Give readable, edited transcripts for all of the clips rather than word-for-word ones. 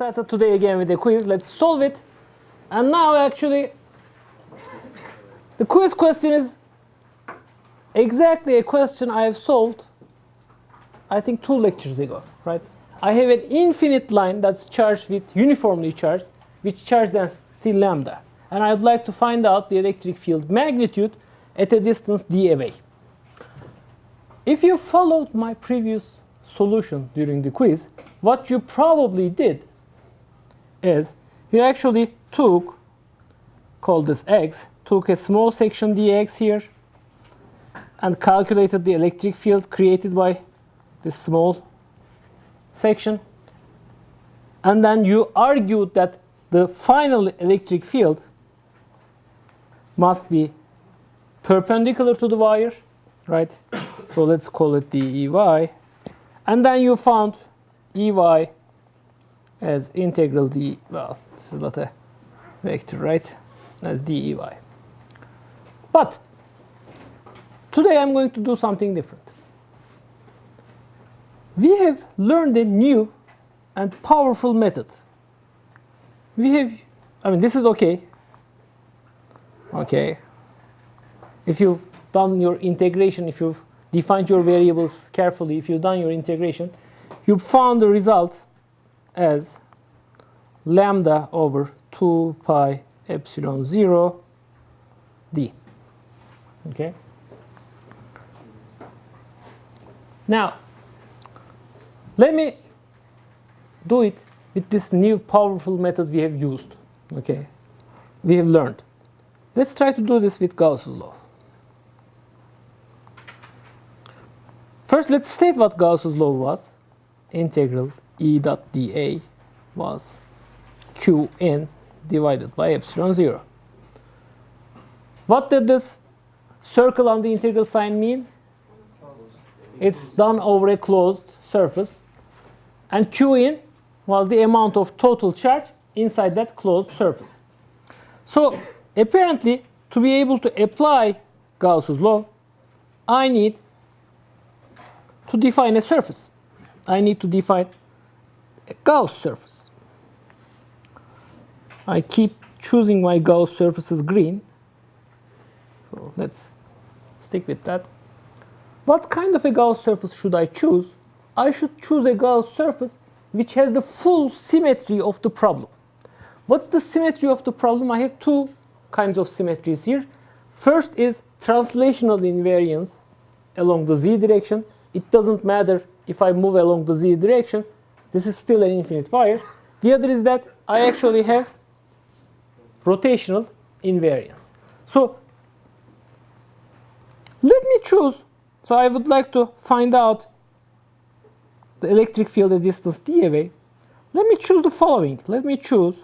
started today again with a quiz. Let's solve it. And now actually, the quiz question is exactly a question I have solved, I think 2 lectures ago, right? I have an infinite line that's charged with uniformly charged, with charge density lambda. And I'd like to find out the electric field magnitude at a distance d away. If you followed my previous solution during the quiz, what you probably did is you actually took, call this x, took a small section dx here and calculated the electric field created by this small section. And then you argued that the final electric field must be perpendicular to the wire, right? So let's call it dEy. And then you found Ey as integral d, well, this is not a vector, right? As dEy. But today I'm going to do something different. We have learned a new and powerful method. This is okay. Okay. If you've done your integration, if you've defined your variables carefully, if you've done your integration, you found the result as lambda over 2 pi epsilon 0 d. Okay. Now, let me do it with this new powerful method we have used. Okay. We have learned. Let's try to do this with Gauss's law. First, let's state what Gauss's law was. Integral E dot dA was Qn divided by epsilon 0. What did this circle on the integral sign mean? It's done over a closed surface. And Qn was the amount of total charge inside that closed surface. So apparently, to be able to apply Gauss's law, I need to define a surface. I need to define a Gauss surface. I keep choosing my Gauss surfaces green. So let's stick with that. What kind of a Gauss surface should I choose? I should choose a Gauss surface which has the full symmetry of the problem. What's the symmetry of the problem? I have 2 kinds of symmetries here. First is translational invariance along the z direction. It doesn't matter if I move along the z direction. This is still an infinite wire. The other is that I actually have rotational invariance. So let me choose. So I would like to find out the electric field at distance d away. Let me choose the following. Let me choose.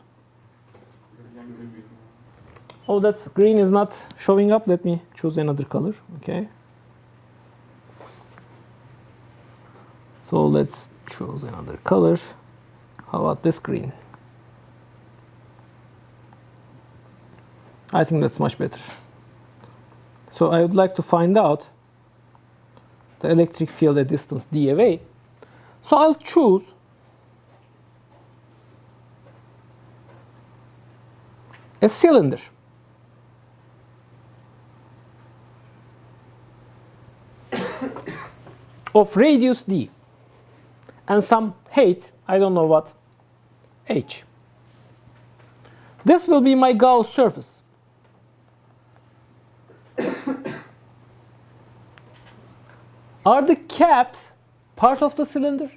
Oh, that's green is not showing up. Let me choose another color. Okay. So let's choose another color. How about this green? I think that's much better. So I would like to find out the electric field at distance d away. So I'll choose a cylinder. Of radius d and some height, I don't know what, h. This will be my Gauss surface. Are the caps part of the cylinder?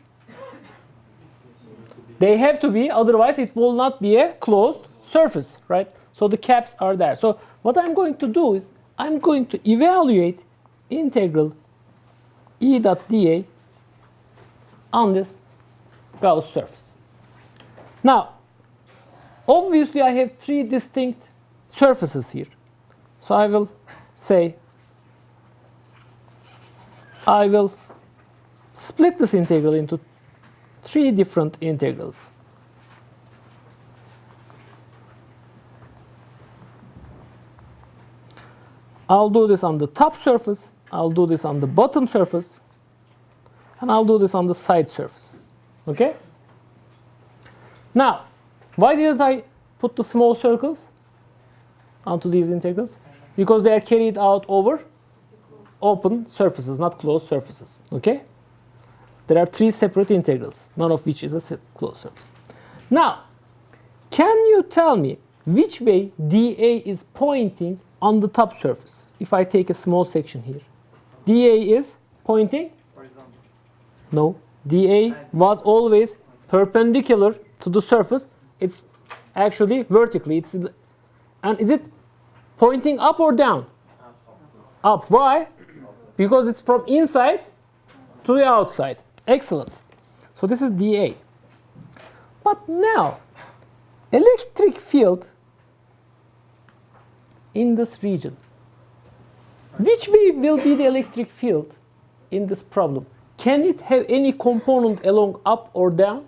They have to be, otherwise it will not be a closed surface, right? So the caps are there. So what I'm going to do is I'm going to evaluate integral E dot dA on this Gauss surface. Now, obviously I have 3 distinct surfaces here. So I will say I will split this integral into 3 different integrals. I'll do this on the top surface, I'll do this on the bottom surface, and I'll do this on the side surfaces. Okay? Now, why didn't I put the small circles onto these integrals? Because they are carried out over open surfaces, not closed surfaces. Okay? There are 3 separate integrals, none of which is a closed surface. Now, can you tell me which way dA is pointing on the top surface? If I take a small section here, dA is pointing? Horizontal. No, dA was always perpendicular to the surface. It's actually vertically. And is it pointing up or down? Up. Why? Because it's from inside to the outside. Excellent. So this is dA. But now, electric field in this region. Which way will be the electric field in this problem? Can it have any component along up or down?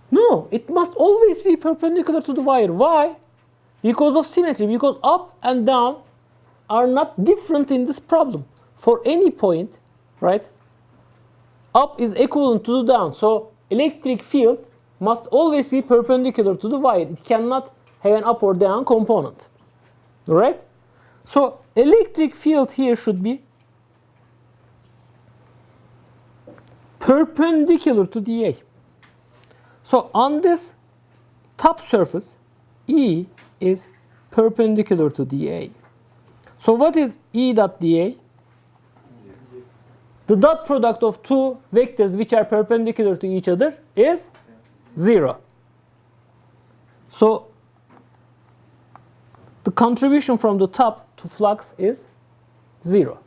No, it must always be perpendicular to the wire. Why? Because of symmetry, because up and down are not different in this problem. For any point, right, up is equivalent to the down. So electric field must always be perpendicular to the wire. It cannot have an up or down component. All right? So electric field here should be perpendicular to dA. So on this top surface, E is perpendicular to dA. So what is E dot dA? The dot product of 2 vectors which are perpendicular to each other is 0. So the contribution from the top to flux is 0.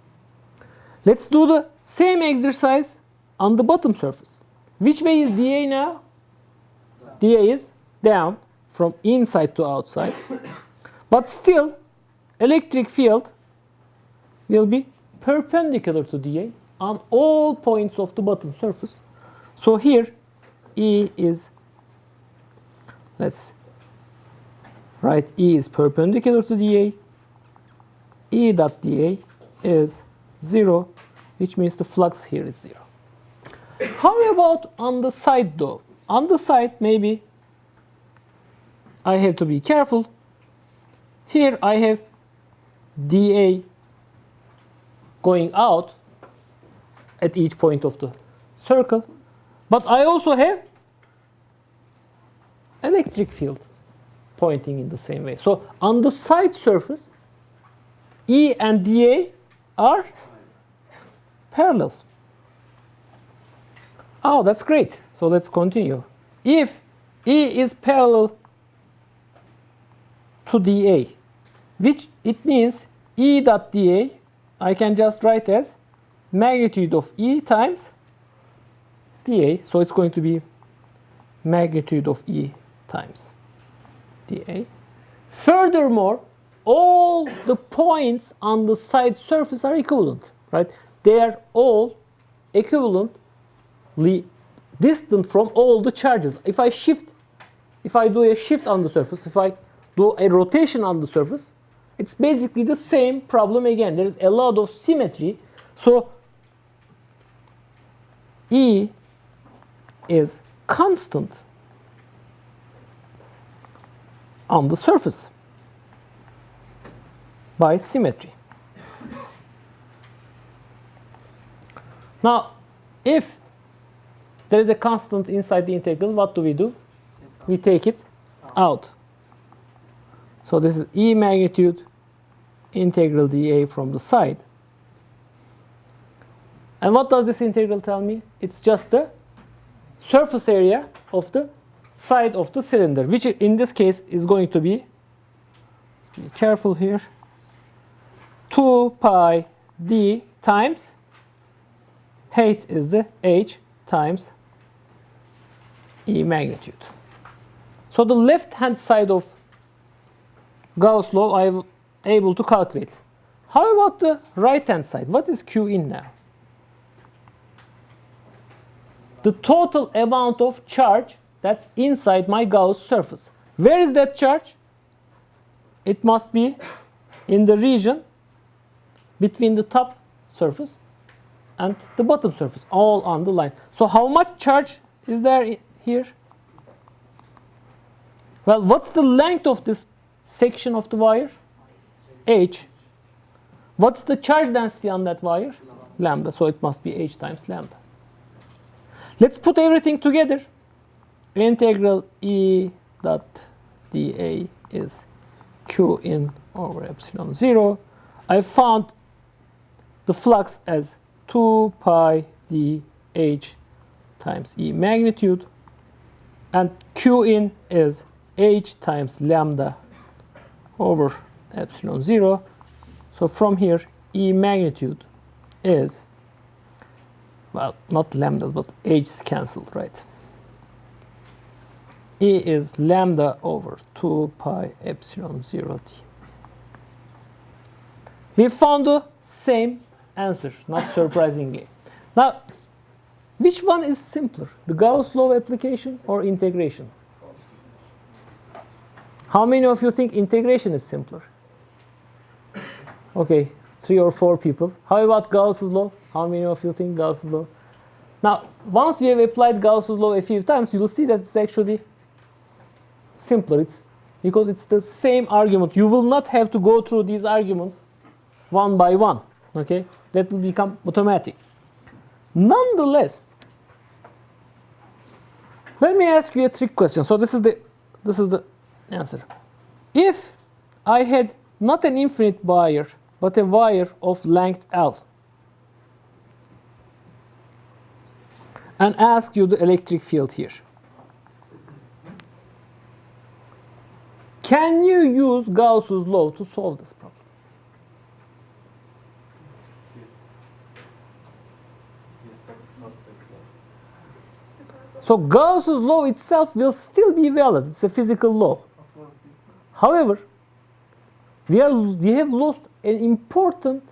Let's do the same exercise on the bottom surface. Which way is dA now? dA is down from inside to outside. But still, electric field will be perpendicular to dA on all points of the bottom surface. So here, E is, let's write E is perpendicular to dA. E dot dA is 0, which means the flux here is 0. How about on the side though? On the side, maybe I have to be careful. Here I have dA going out at each point of the circle, but I also have electric field pointing in the same way. So on the side surface, E and dA are parallel. Oh, that's great. So let's continue. If E is parallel to dA, which it means E dot dA, I can just write as magnitude of E times dA. So it's going to be magnitude of E times dA. Furthermore, all the points on the side surface are equivalent, right? They are all equivalently distant from all the charges. If I do a shift on the surface, if I do a rotation on the surface, it's basically the same problem again. There is a lot of symmetry. So E is constant on the surface by symmetry. Now, if there is a constant inside the integral, what do? We take it out. So this is E magnitude integral dA from the side. And what does this integral tell me? It's just the surface area of the side of the cylinder, which in this case is going to be, let's be careful here, 2 pi d times height is the h times E magnitude. So the left hand side of Gauss law I'm able to calculate. How about the right hand side? What is Q in now? The total amount of charge that's inside my Gauss surface. Where is that charge? It must be in the region between the top surface and the bottom surface, all on the line. So how much charge is there here? Well, what's the length of this section of the wire? H. What's the charge density on that wire? Lambda. So it must be H times lambda. Let's put everything together. Integral E dot dA is Q in over epsilon 0. I found the flux as 2 pi dH times E magnitude. And Q in is H times lambda over epsilon 0. So from here, E magnitude is, well, not lambdas, but H is cancelled, right? E is lambda over 2 pi epsilon 0 t. We found the same answer, not surprisingly. Now, which one is simpler, the Gauss law application or integration? How many of you think integration is simpler? Okay, 3 or 4 people. How about Gauss's law? How many of you think Gauss's law? Now, once you have applied Gauss's law a few times, you will see that it's actually simpler. It's because it's the same argument. You will not have to go through these arguments one by one. Okay, that will become automatic. Nonetheless, let me ask you a trick question. So this is the answer. If I had not an infinite wire, but a wire of length L, and ask you the electric field here, can you use Gauss's law to solve this problem? So Gauss's law itself will still be valid. It's a physical law. However, we have lost an important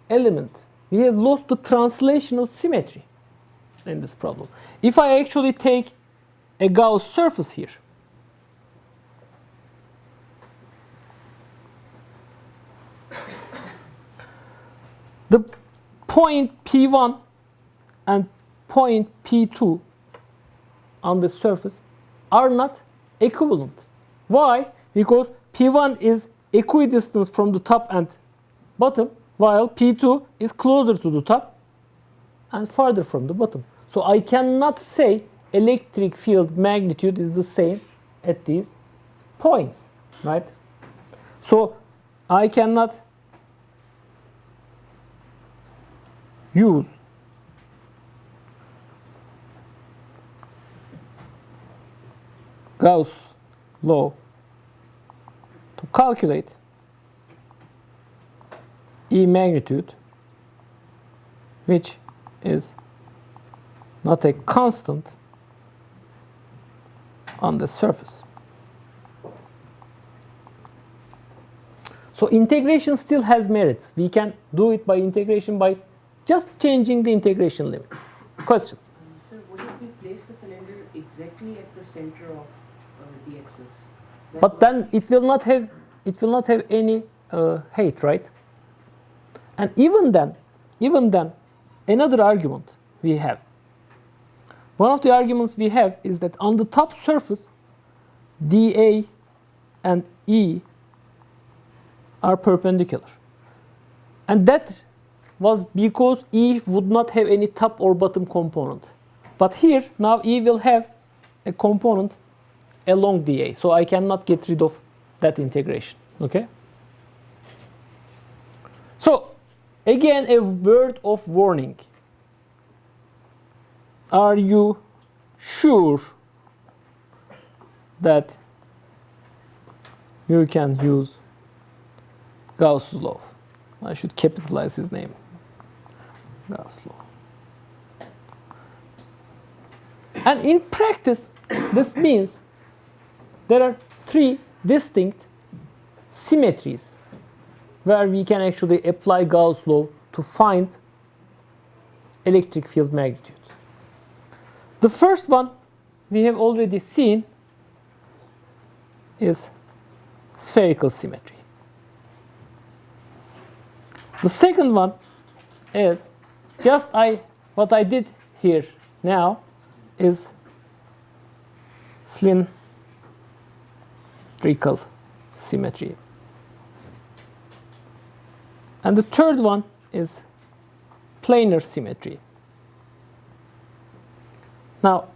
element. We have lost the translational symmetry in this problem. If I actually take a Gauss surface here, the point P1 and point P2 on the surface are not equivalent. Why? Because P1 is equidistant from the top and bottom, while P2 is closer to the top and farther from the bottom. So I cannot say electric field magnitude is the same at these points, right? So I cannot use Gauss law to calculate E magnitude, which is not a constant on the surface. So integration still has merits. We can do it by integration by just changing the integration limits. Question? So would it be place the cylinder exactly at the center of the axis? But then it will not have any height, right? And even then, another argument we have. One of the arguments we have is that on the top surface, dA and E are perpendicular. And that was because E would not have any top or bottom component. But here, now E will have a component along dA. So I cannot get rid of that integration. Okay? So, again, a word of warning. Are you sure that you can use Gauss's law? I should capitalize his name. Gauss law. And in practice, this means there are 3 distinct symmetries where we can actually apply Gauss law to find electric field magnitude. The first one we have already seen is spherical symmetry. The second one is just what I did here now is symmetrical symmetry. And the third one is planar symmetry. Now,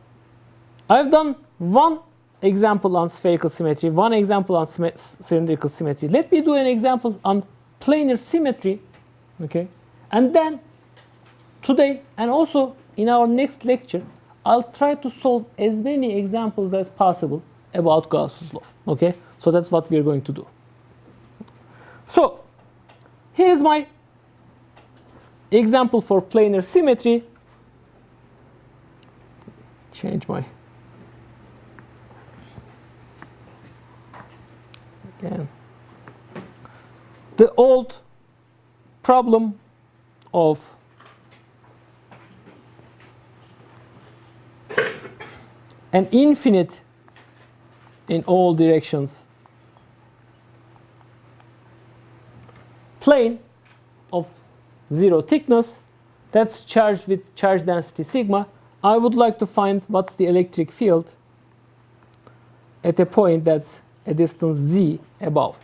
I've done one example on spherical symmetry, one example on cylindrical symmetry. Let me do an example on planar symmetry, okay? And then today and also in our next lecture, I'll try to solve as many examples as possible about Gauss's law, okay? So that's what we're going to do. So here is my example for planar symmetry. Change my again. The old problem of an infinite in all directions plane of zero thickness that's charged with charge density sigma. I would like to find what's the electric field at a point that's a distance z above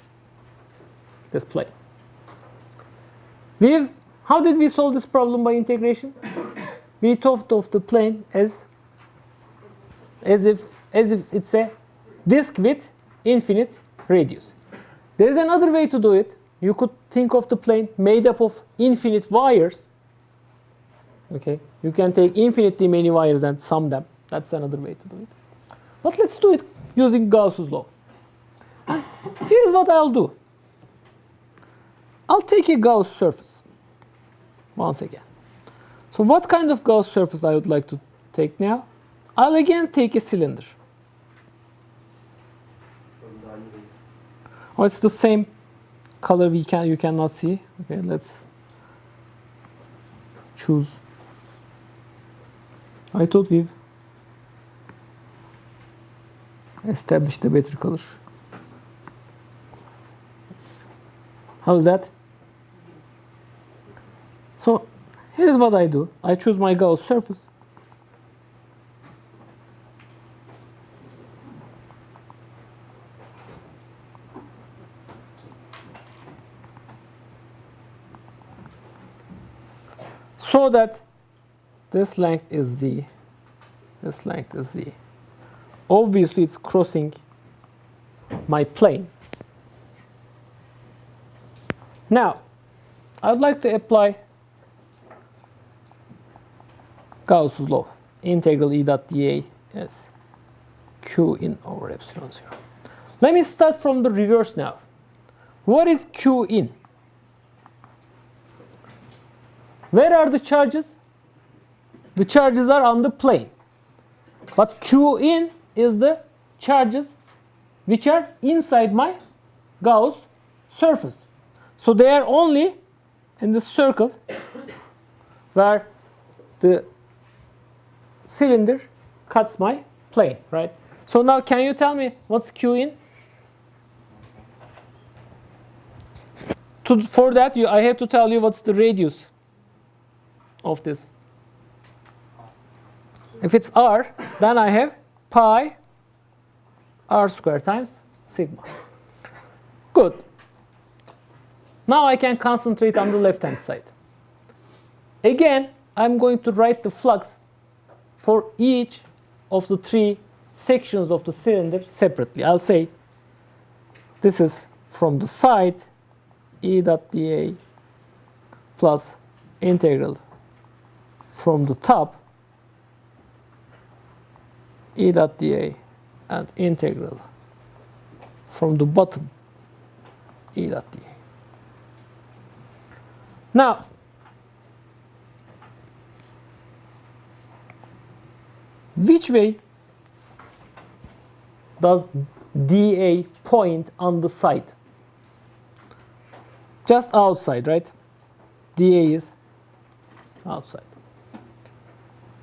this plane. How did we solve this problem by integration? We thought of the plane as if it's a disk with infinite radius. There is another way to do it. You could think of the plane made up of infinite wires. Okay, you can take infinitely many wires and sum them. That's another way to do it. But let's do it using Gauss's law. And here's what I'll do. I'll take a Gauss surface once again. So what kind of Gauss surface I would like to take now? I'll again take a cylinder. Oh, it's the same color you cannot see. Okay, let's choose. I thought we've established a better color. How's that? So here's what I do. I choose my Gauss surface. So that this length is z, this length is z. Obviously, it's crossing my plane. Now, I would like to apply Gauss's law. Integral E dot dA is Q in over epsilon 0. Let me start from the reverse now. What is Q in? Where are the charges? The charges are on the plane. But Q in is the charges which are inside my Gauss surface. So they are only in the circle where the cylinder cuts my plane, right? So now can you tell me what's Q in? For that, I have to tell you what's the radius of this. If it's r, then I have pi r squared times sigma. Good. Now I can concentrate on the left-hand side. Again, I'm going to write the flux for each of the three sections of the cylinder separately. I'll say this is from the side E dot dA plus integral from the top E dot dA and integral from the bottom E dot dA. Now, which way does dA point on the side? Just outside, right? dA is outside.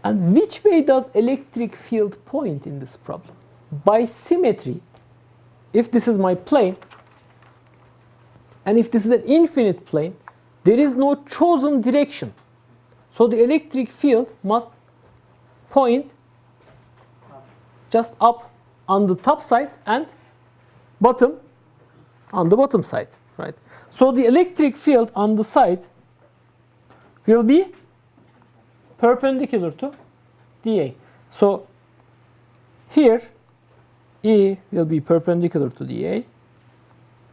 And which way does electric field point in this problem? By symmetry, if this is my plane, and if this is an infinite plane, there is no chosen direction. So the electric field must point just up on the top side and bottom on the bottom side, right? So the electric field on the side will be perpendicular to dA. So here E will be perpendicular to dA.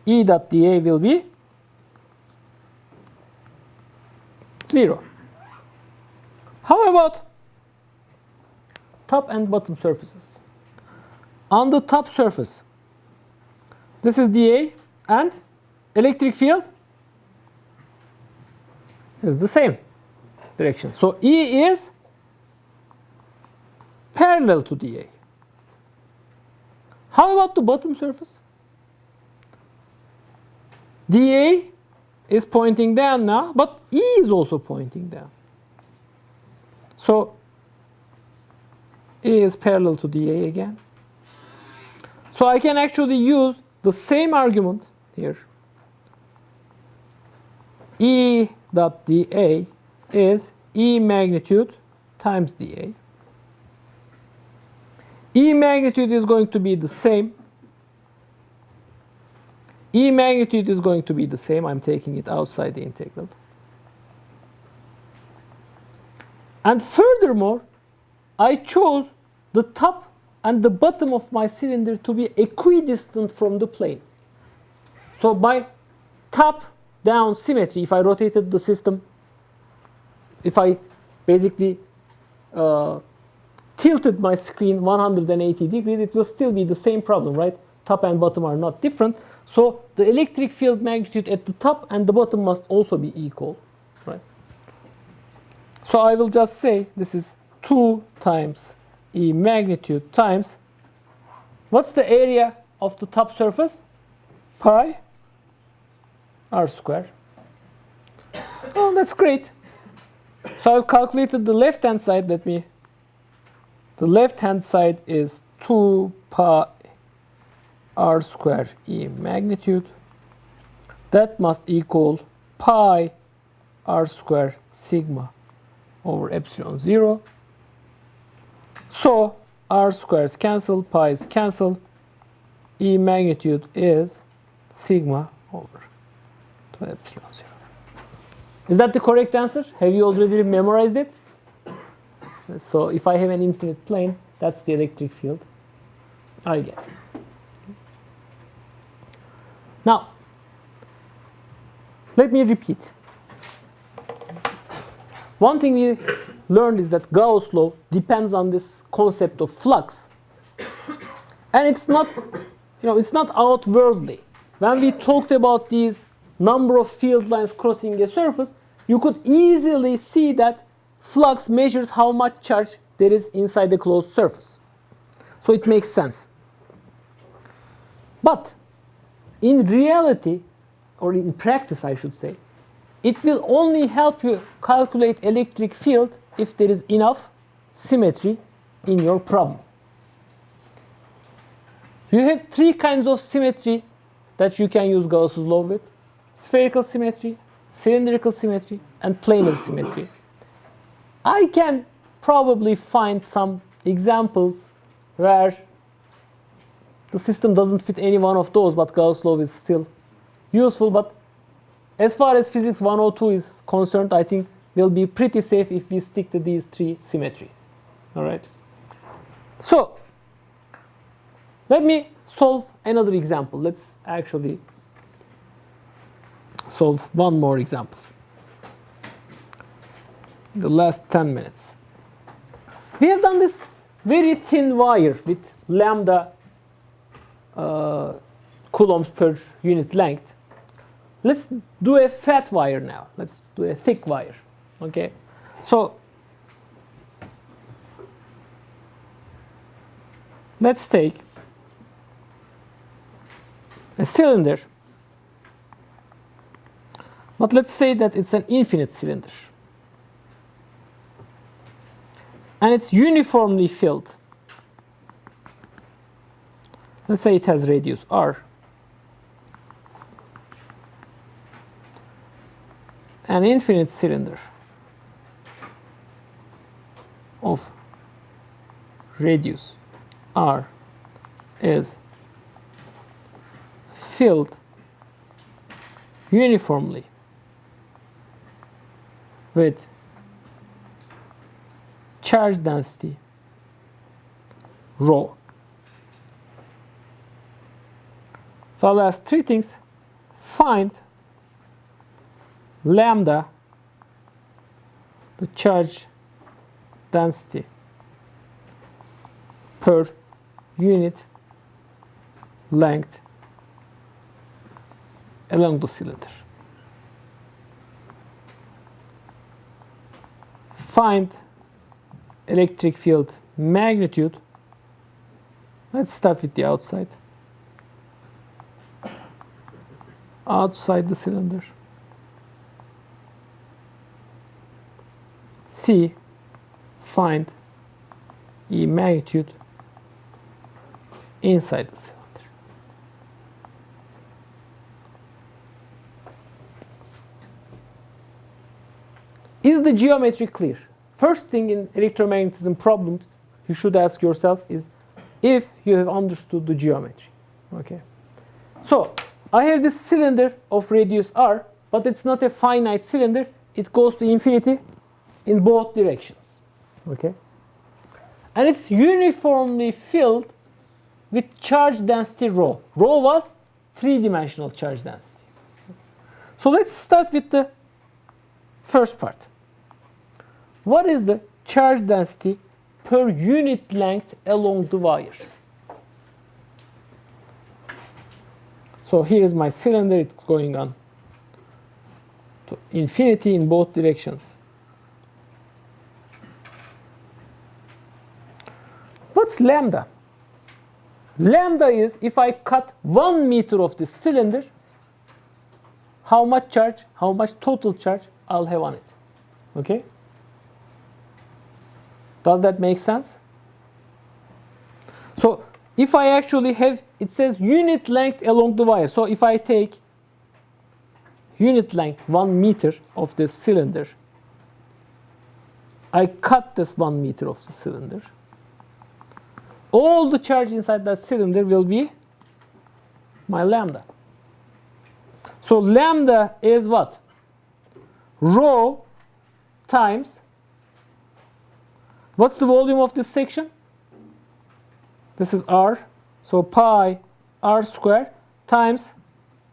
E dot dA will be 0. How about top and bottom surfaces? On the top surface, this is dA, and electric field is the same direction. So E is parallel to dA. How about the bottom surface? dA is pointing down now, but E is also pointing down. So E is parallel to dA again. So I can actually use the same argument here. E dot dA is E magnitude times dA. E magnitude is going to be the same. E magnitude is going to be the same. I'm taking it outside the integral. And furthermore, I chose the top and the bottom of my cylinder to be equidistant from the plane. So by top-down symmetry, if I rotated the system, if I basically tilted my screen 180 degrees, it will still be the same problem, right? Top and bottom are not different. So the electric field magnitude at the top and the bottom must also be equal, right? So I will just say this is 2 times E magnitude times, what's the area of the top surface? Pi r square. Oh, that's great. So I've calculated the left-hand side. The left-hand side is 2 pi r square E magnitude. That must equal pi r square sigma over epsilon 0. So r squares cancel, pi's cancel. E magnitude is sigma over 2 epsilon 0. Is that the correct answer? Have you already memorized it? So if I have an infinite plane, that's the electric field I get. Now, let me repeat. One thing we learned is that Gauss law depends on this concept of flux. And it's not, it's not outwardly. When we talked about these number of field lines crossing a surface, you could easily see that flux measures how much charge there is inside the closed surface. So it makes sense. But in reality, or in practice I should say, it will only help you calculate electric field if there is enough symmetry in your problem. You have 3 kinds of symmetry that you can use Gauss's law with: spherical symmetry, cylindrical symmetry, and planar symmetry. I can probably find some examples where the system doesn't fit any one of those, but Gauss law is still useful. But as far as physics 102 is concerned, I think we'll be pretty safe if we stick to these 3 symmetries. All right. So let me solve another example. Let's actually solve one more example. The last 10 minutes. We have done this very thin wire with lambda coulombs per unit length. Let's do a fat wire now. Let's do a thick wire. Okay. So let's take a cylinder, but let's say that it's an infinite cylinder. And it's uniformly filled. Let's say it has radius r. An infinite cylinder of radius r is filled uniformly with charge density rho. So I'll ask three things. Find lambda, the charge density per unit length along the cylinder. Find electric field magnitude. Let's start with the outside. Outside the cylinder. C. Find E magnitude inside the cylinder. Is the geometry clear? First thing in electromagnetism problems you should ask yourself is if you have understood the geometry. Okay. So I have this cylinder of radius r, but it's not a finite cylinder. It goes to infinity in both directions. Okay. And it's uniformly filled with charge density rho. Rho was three-dimensional charge density. So let's start with the first part. What is the charge density per unit length along the wire? So here is my cylinder. It's going on to infinity in both directions. What's lambda? Lambda is if I cut 1 meter of this cylinder, how much charge, how much total charge I'll have on it. Okay? Does that make sense? So if I actually have, it says unit length along the wire. So if I take unit length 1 meter of this cylinder, I cut this 1 meter of the cylinder. All the charge inside that cylinder will be my lambda. So lambda is what? Rho times, what's the volume of this section? This is r. So pi r square times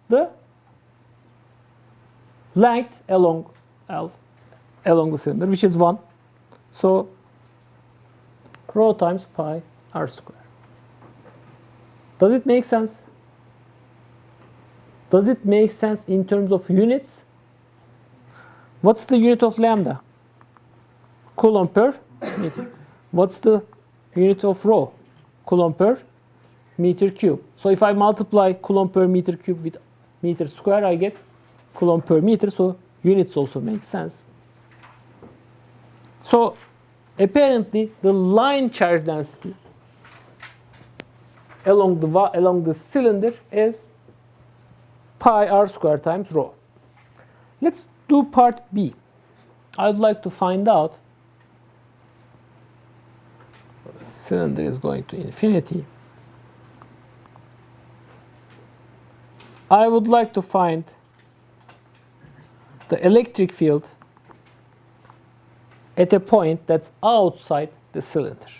the length along L, along the cylinder, which is 1. So rho times pi r square. Does it make sense? Does it make sense in terms of units? What's the unit of lambda? Coulomb per meter. What's the unit of rho? Coulomb per meter cube. So if I multiply Coulomb per meter cube with meter square, I get Coulomb per meter. So units also make sense. So apparently the line charge density along the cylinder is pi r square times rho. Let's do part B. I'd like to find out, the cylinder is going to infinity. I would like to find the electric field at a point that's outside the cylinder.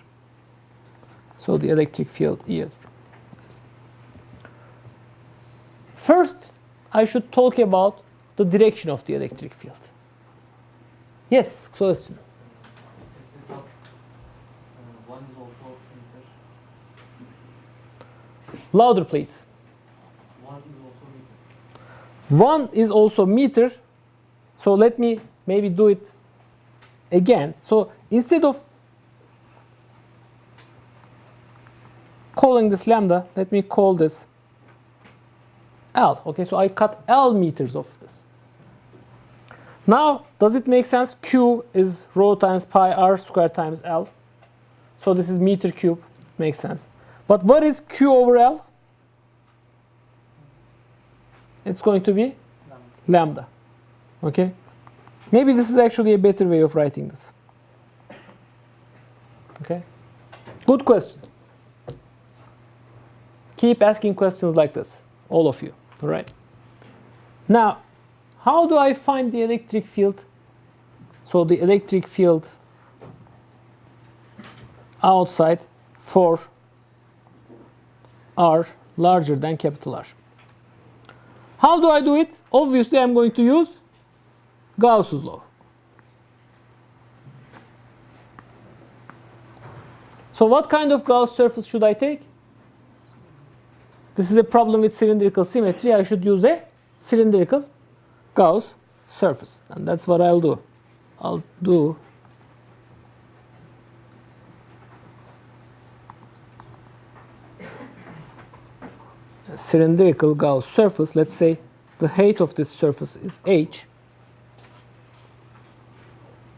So the electric field here. First, I should talk about the direction of the electric field. Yes, question. One is also meter. Louder, please. One is also meter. 1 is also meter. So let me maybe do it again. So instead of calling this lambda, let me call this L. Okay, so I cut L meters of this. Now, does it make sense? Q is rho times pi r squared times L. So this is meter cube. Makes sense. But what is Q over L? It's going to be lambda. Okay? Maybe this is actually a better way of writing this. Okay? Good question. Keep asking questions like this. all of you, all right? Now, how do I find the electric field? So the electric field outside for R larger than capital R. How do I do it? Obviously, I'm going to use Gauss's law. So what kind of Gauss surface should I take? This is a problem with cylindrical symmetry. I should use a cylindrical Gauss surface. And that's what I'll do. I'll do a cylindrical Gauss surface. Let's say the height of this surface is h.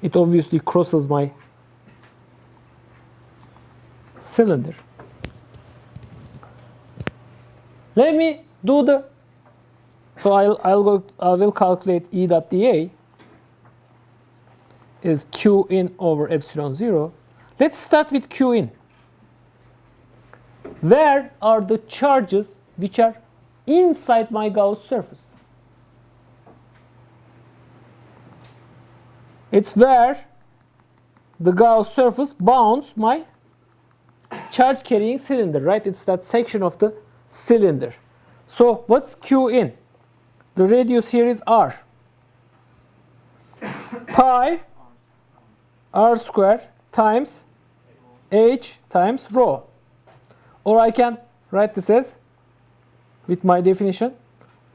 It obviously crosses my cylinder. Let me do the, so I will calculate E dot dA is Q in over epsilon 0. Let's start with Q in. Where are the charges which are inside my Gauss surface? It's where the Gauss surface bounds my charge carrying cylinder, right? It's that section of the cylinder. So what's Q in? The radius here is R. Pi R square times H times rho. Or I can write this as, with my definition,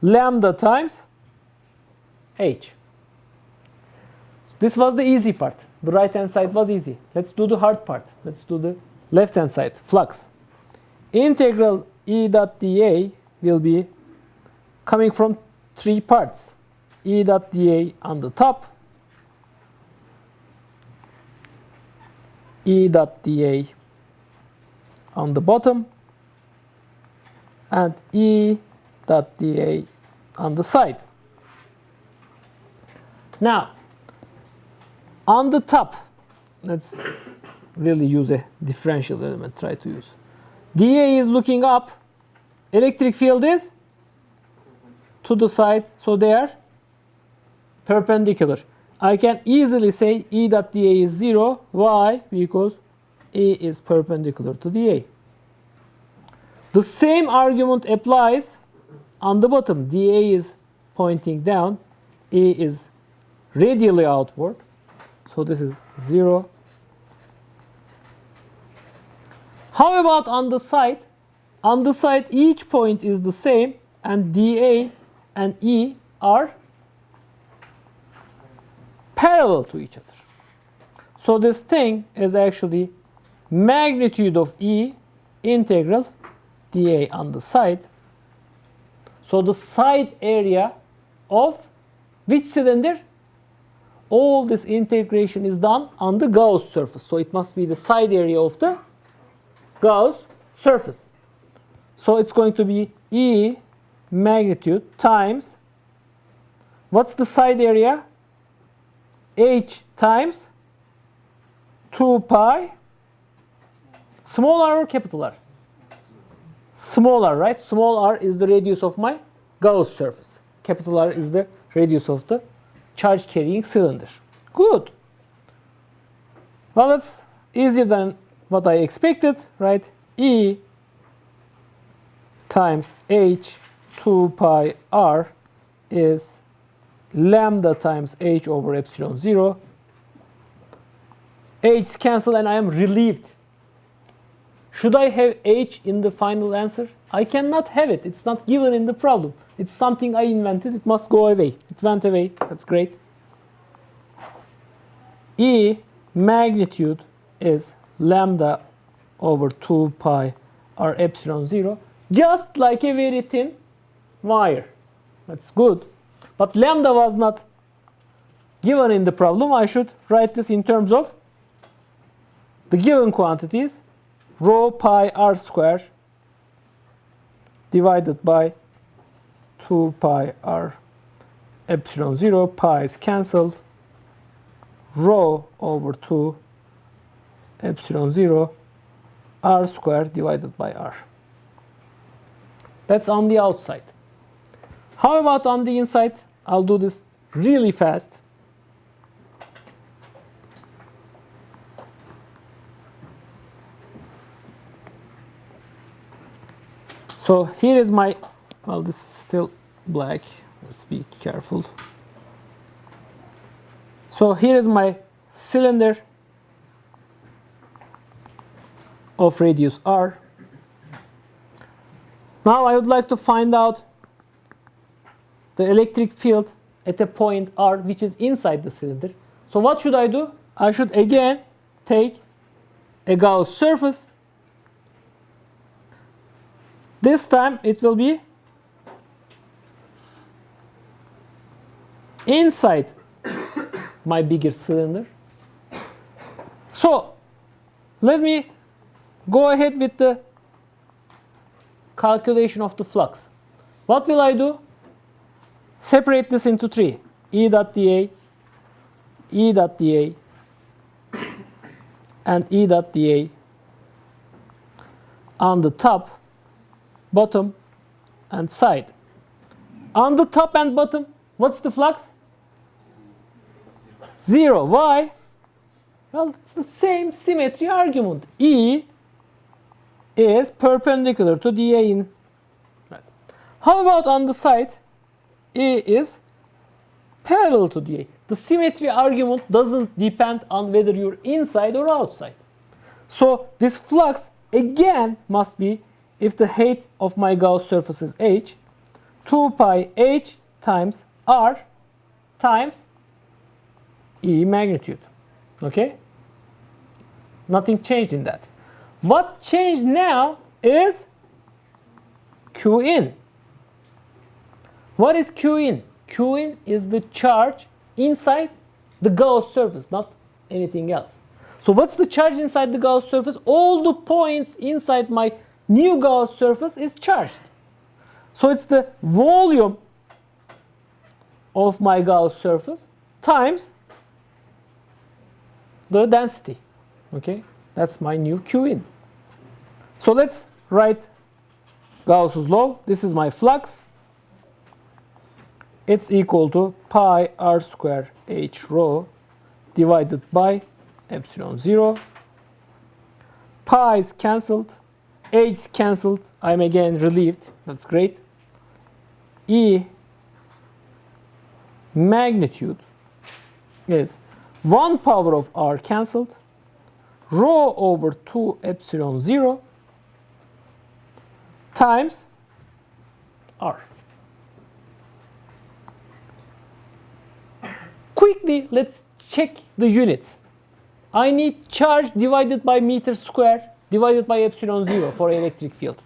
lambda times H. This was the easy part. The right hand side was easy. Let's do the hard part. Let's do the left hand side, flux. Integral E dot dA will be coming from three parts. E dot dA on the top, E dot dA on the bottom, and E dot dA on the side. Now, on the top, let's really use a differential element, try to use. dA is looking up, electric field is to the side, so they are perpendicular. I can easily say E dot dA is 0. Why? Because E is perpendicular to dA. The same argument applies on the bottom. dA is pointing down, E is radially outward, so this is 0. How about on the side? On the side, each point is the same, and dA and E are parallel to each other. So this thing is actually magnitude of E integral dA on the side. So the side area of which cylinder? All this integration is done on the Gauss surface. So it must be the side area of the Gauss surface. So it's going to be E magnitude times, what's the side area? H times 2 pi, small r or capital R? Small r, right? Small r is the radius of my Gauss surface. Capital R is the radius of the charge carrying cylinder. Good. Well, that's easier than what I expected, right? E times H 2 pi R is lambda times H over epsilon 0. H's cancel and I am relieved. Should I have H in the final answer? I cannot have it. It's not given in the problem. It's something I invented. It must go away. It went away. That's great. E magnitude is lambda over 2 pi R epsilon 0. Just like a very thin wire. That's good. But lambda was not given in the problem. I should write this in terms of the given quantities. Rho pi R square divided by 2 pi R epsilon 0. Pi is cancelled. Rho over 2 epsilon 0 R square divided by R. That's on the outside. How about on the inside? I'll do this really fast. So here is my, well, this is still black. Let's be careful. So here is my cylinder of radius r. Now I would like to find out the electric field at a point r which is inside the cylinder. So what should I do? I should again take a Gauss surface. This time it will be inside my bigger cylinder. So let me go ahead with the calculation of the flux. What will I do? Separate this into three. E dot dA, E dot dA, and E dot dA on the top, bottom, and side. On the top and bottom, what's the flux? 0. Why? Well, it's the same symmetry argument. E is perpendicular to dA in. Right. How about on the side? E is parallel to dA. The symmetry argument doesn't depend on whether you're inside or outside. So this flux again must be, if the height of my Gauss surface is h, 2 pi h times r times E magnitude. Okay? Nothing changed in that. What changed now is Q in. What is Q in? Q in is the charge inside the Gauss surface, not anything else. So what's the charge inside the Gauss surface? All the points inside my new Gauss surface is charged. So it's the volume of my Gauss surface times the density. Okay, that's my new Q in. So let's write Gauss's law. This is my flux. It's equal to pi r square h rho divided by epsilon 0. Pi is cancelled. H is cancelled. I'm again relieved. That's great. E magnitude is 1 power of r cancelled, rho over 2 epsilon 0 times r. Quickly, let's check the units. I need charge divided by meter square divided by epsilon 0 for electric field.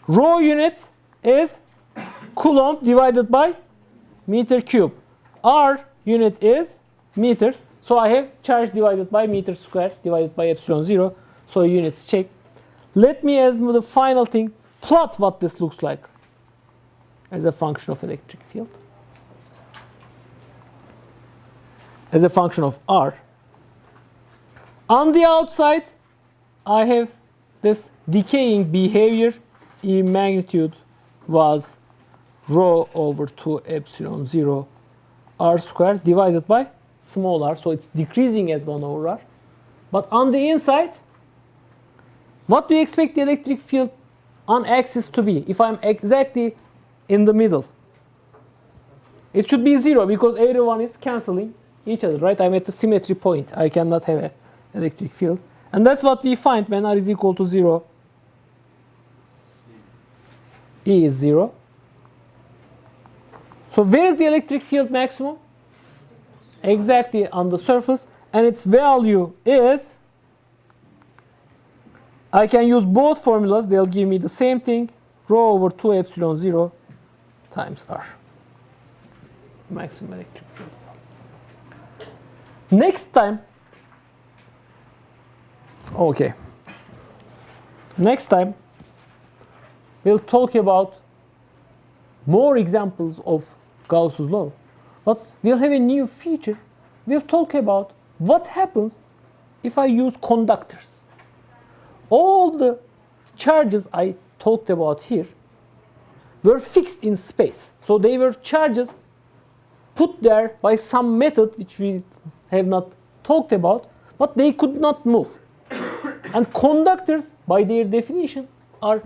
Rho unit is coulomb divided by meter cube. R unit is meter. So I have charge divided by meter square divided by epsilon 0. So units check. Let me, as the final thing, plot what this looks like as a function of electric field. As a function of R. On the outside, I have this decaying behavior. E magnitude was rho over 2 epsilon 0 r squared divided by small r. So it's decreasing as 1 over r. But on the inside, what do you expect the electric field on axis to be if I'm exactly in the middle? It should be 0 because everyone is cancelling each other, right? I'm at the symmetry point. I cannot have an electric field. And that's what we find when r is equal to 0. E is 0. So where is the electric field maximum? Exactly on the surface. And its value is, I can use both formulas. They'll give me the same thing. Rho over 2 epsilon 0 times r. Maximum electric field. Next time, okay. Next time, we'll talk about more examples of Gauss's law. But we'll have a new feature. We'll talk about what happens if I use conductors. All the charges I talked about here, were fixed in space. So they were charges put there by some method which we have not talked about, but they could not move. And conductors, by their definition, are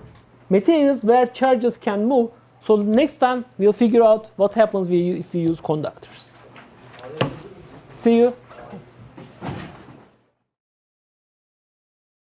materials where charges can move. So next time we'll figure out what happens if we use conductors. See you.